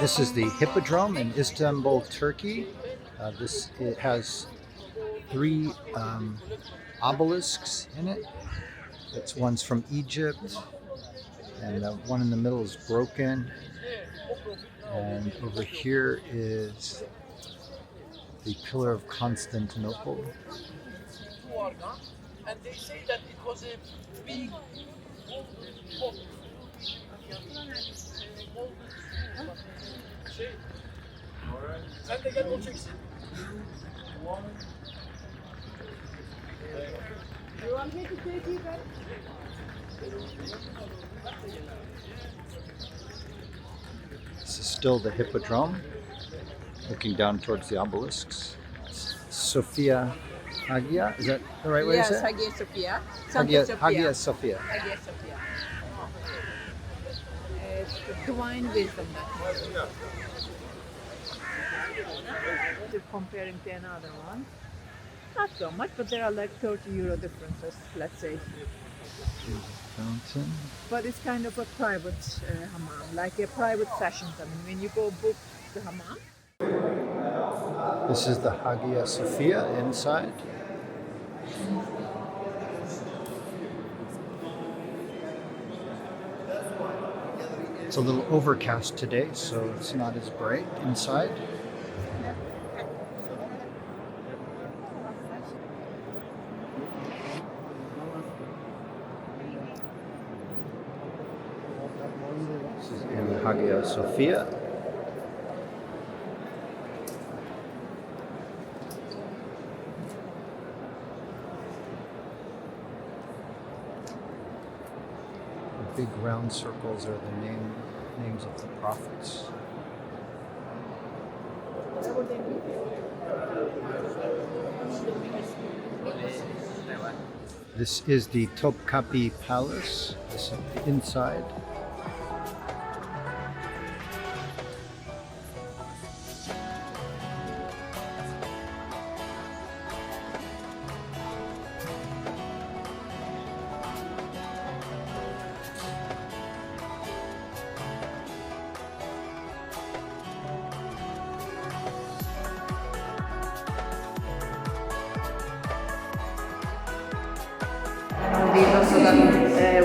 This is the Hippodrome in Istanbul, Turkey. It has three obelisks in it. One's from Egypt, and the one in the middle is broken. And over here is the Pillar of Constantinople. And they say that it was a big Sen de gel o çeksin. This is still the Hippodrome, looking down towards the obelisks. Sophia Hagia, is that the right way to say it? Yes, Hagia Sophia. Hagia Sophia. Hagia Sophia. Divine wisdom. To comparing to another one. Not so much, but there are like 30 euro differences, let's say. Fountain. But it's kind of a private hammam, like a private session. I mean, when you go book the hammam. This is the Hagia Sophia inside. It's a little overcast today, so it's not as bright inside. This is in Hagia Sophia. The big round circles are the names of the prophets. This is the Topkapi Palace. This is the inside. These also got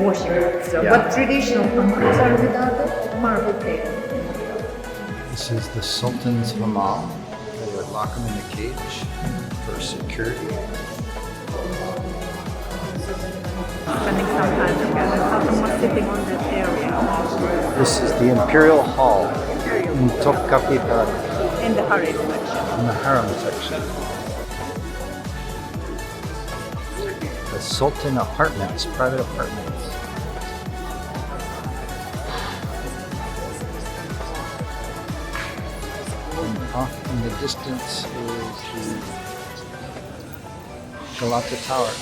washing. So, Yeah. but traditional hammams are without the marble table. This is the Sultan's Hammam. They would lock him in a cage for security. Spending some time together. Sultan was sitting on that area This is the Imperial Hall in Topkapi Palace, in the harem section. in the harem section. The Sultan Apartments, private apartments. And off in the distance is the Galata Tower.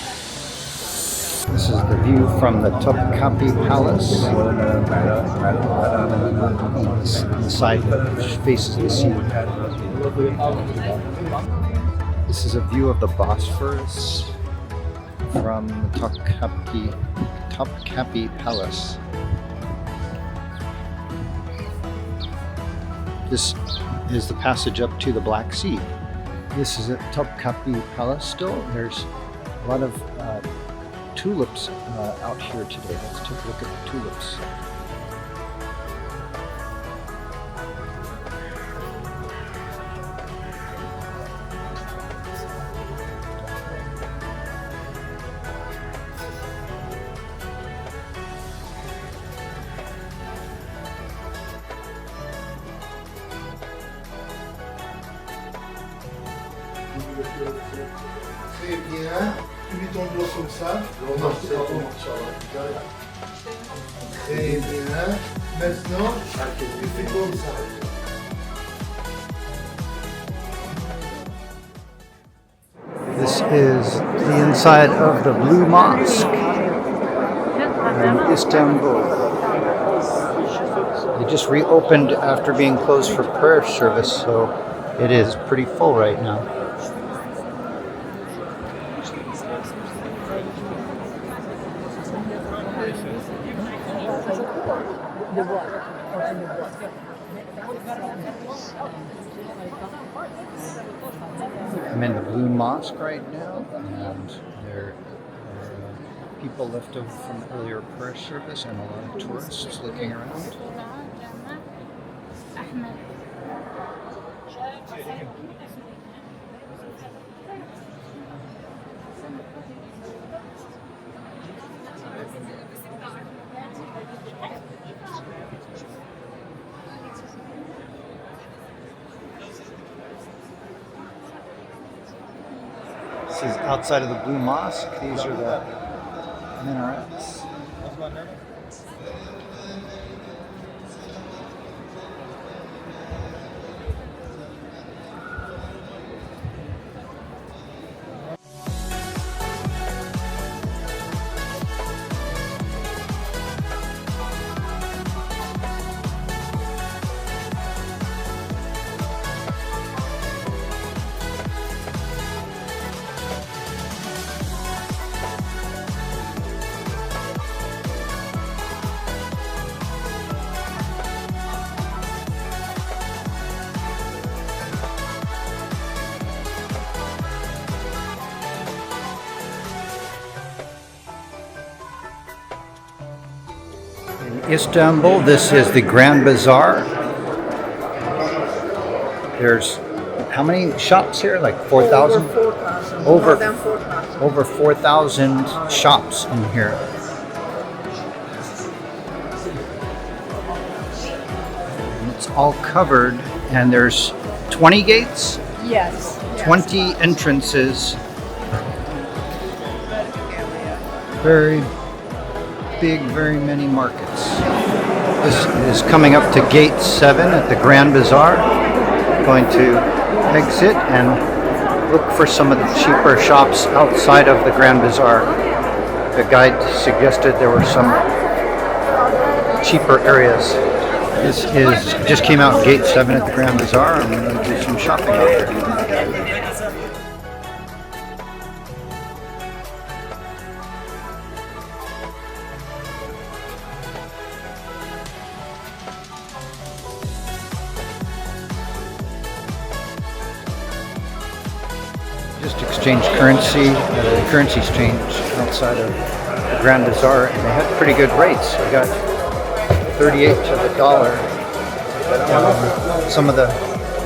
This is the view from the Topkapi Palace on the side which faces the sea. This is a view of the Bosphorus from the Topkapi Palace. This is the passage up to the Black Sea. This is at Topkapi Palace still. There's a lot of tulips out here today. Let's take a look at the tulips. Très bien. Tu mets ton doigt comme ça. Non, c'est pas bon. Très bien. Maintenant, tu fais comme ça. This is the inside of the Blue Mosque in Istanbul. They just reopened after being closed for prayer service, so it is pretty full right now. The what? I'm in the Blue Mosque right now, and there are people left over from the earlier prayer service and a lot of tourists looking around. This is outside of the Blue Mosque. These are the minarets. In Istanbul, this is the Grand Bazaar. There's how many shops here? Like 4,000? Over 4,000. More than 4,000. Over 4,000 shops in here. And it's all covered, and there's 20 gates, Yes. 20 entrances. Very big, very many markets. This is coming up to gate 7 at the Grand Bazaar. Going to exit and look for some of the cheaper shops outside of the Grand Bazaar. The guide suggested there were some cheaper areas. This is just came out gate 7 at the Grand Bazaar. I'm going to do some shopping out there. Just exchanged currency, currency exchange outside of the Grand Bazaar, and they had pretty good rates. We got 38 to the dollar. Some of the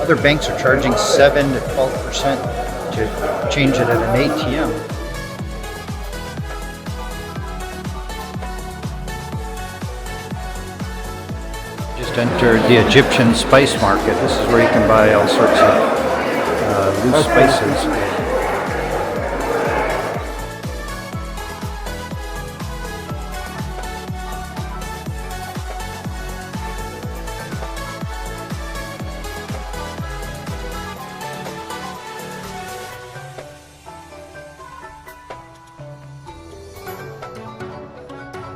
other banks are charging 7 to 12% to change it at an ATM. Just entered the Egyptian spice market. This is where you can buy all sorts of loose spices.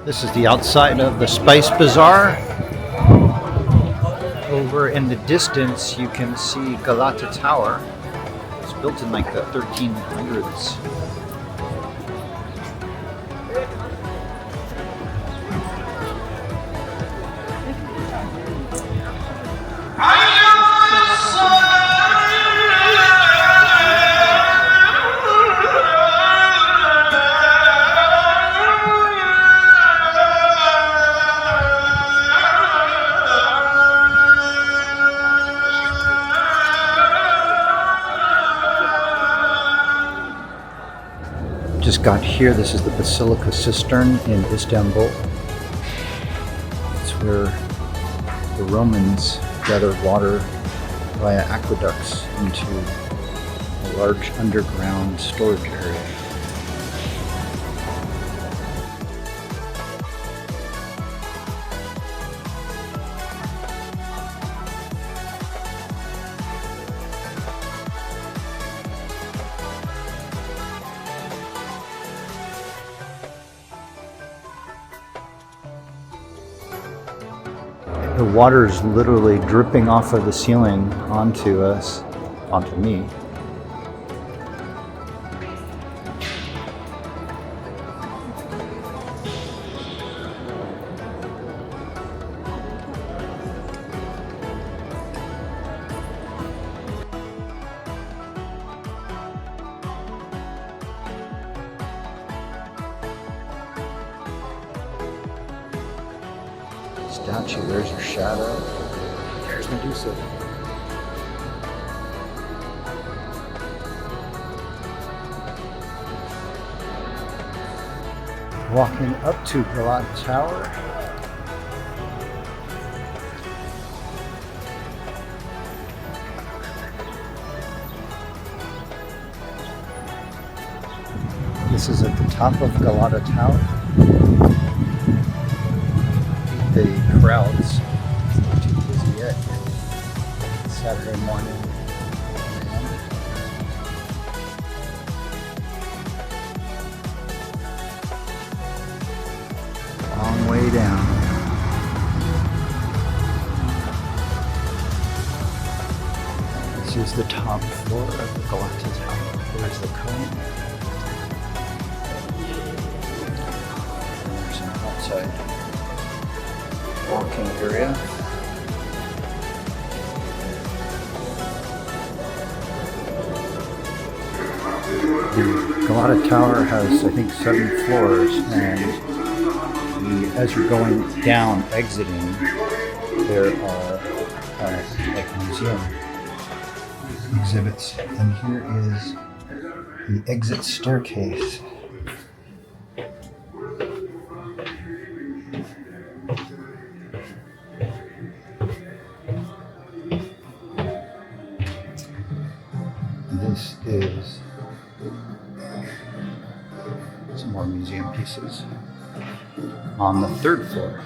This is the outside of the Spice Bazaar. Over in the distance, you can see Galata Tower. It's built in like the 1300s. Just got here. This is the Basilica Cistern in Istanbul. It's where the Romans gathered water via aqueducts into a large underground storage area. The water is literally dripping off of the ceiling onto us, onto me. statue. There's her shadow. There's Medusa. Walking up to Galata Tower. This is at the top of Galata Tower. The crowds not too busy yet. Saturday morning. Long way down. This is the top floor of the Galata Tower. There's the cone. There's an outside walking area. The Galata Tower has, I think, 7 floors, and as you're going down, exiting, there are like museum exhibits, and here is the exit staircase. This is some more museum pieces on the 3rd floor.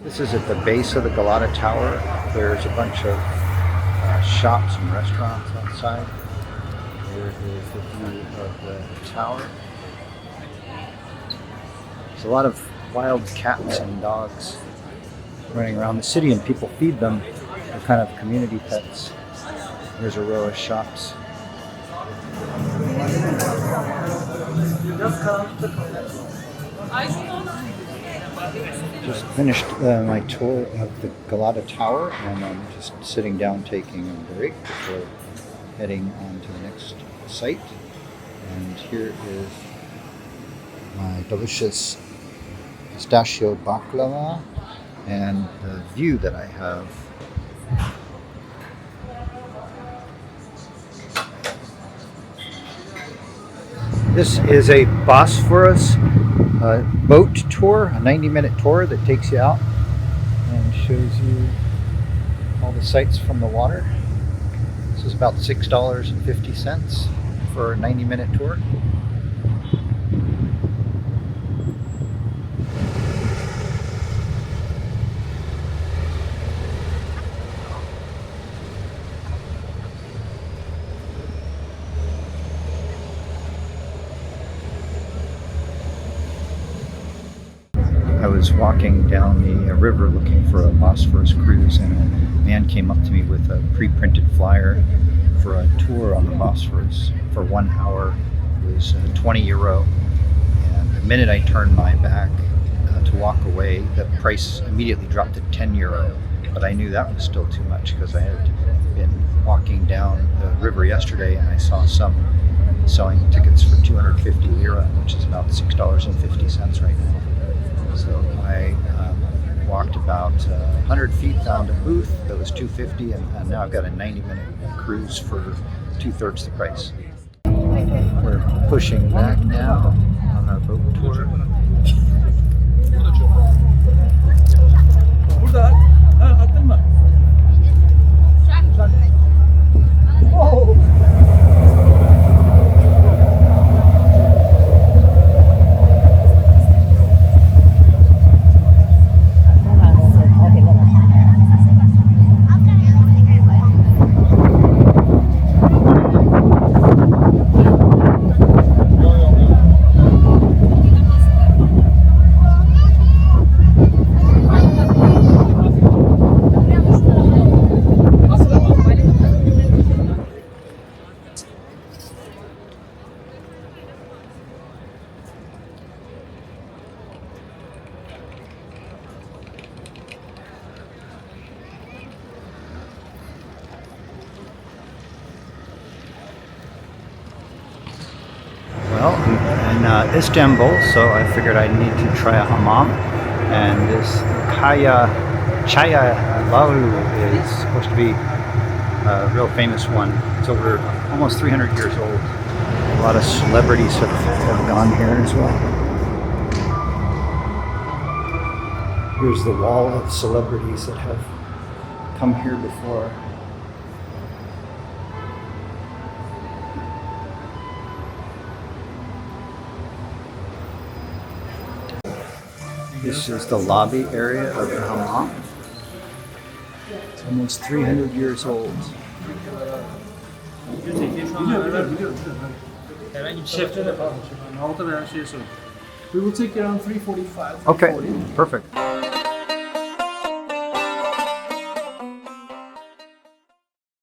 This is at the base of the Galata Tower. There's a bunch of shops and restaurants outside. There is the view of the tower. There's a lot of wild cats and dogs running around the city, and people feed them. They're kind of community pets. There's a row of shops. Just finished my tour of the Galata Tower, and I'm just sitting down taking a break before heading on to the next site. And here is my delicious pistachio baklava and the view that I have. This is a Bosphorus boat tour, a 90-minute tour that takes you out and shows you all the sights from the water. This is about $6.50 for a 90-minute tour. I was walking down the river looking for a Bosphorus cruise, and a man came up to me with a pre-printed flyer for a tour on the Bosphorus for 1 hour. It was €20, and the minute I turned my back to walk away, the price immediately dropped to €10. But I knew that was still too much because I had been walking down the river yesterday, and I saw some selling tickets for €250, which is about $6.50 right now. So I walked about 100 feet, found a booth that was $250, and now I've got a 90-minute cruise for 2/3 the price. We're pushing back now on our boat tour. Well, I'm in Istanbul, so I figured I need to try a hammam. And this Chaya Lalu is supposed to be a real famous one. It's over almost 300 years old. A lot of celebrities have gone here as well. Here's the wall of celebrities that have come here before. This is the lobby area of the hammam. It's almost 300 years old. We will take around 3:45. Okay, perfect.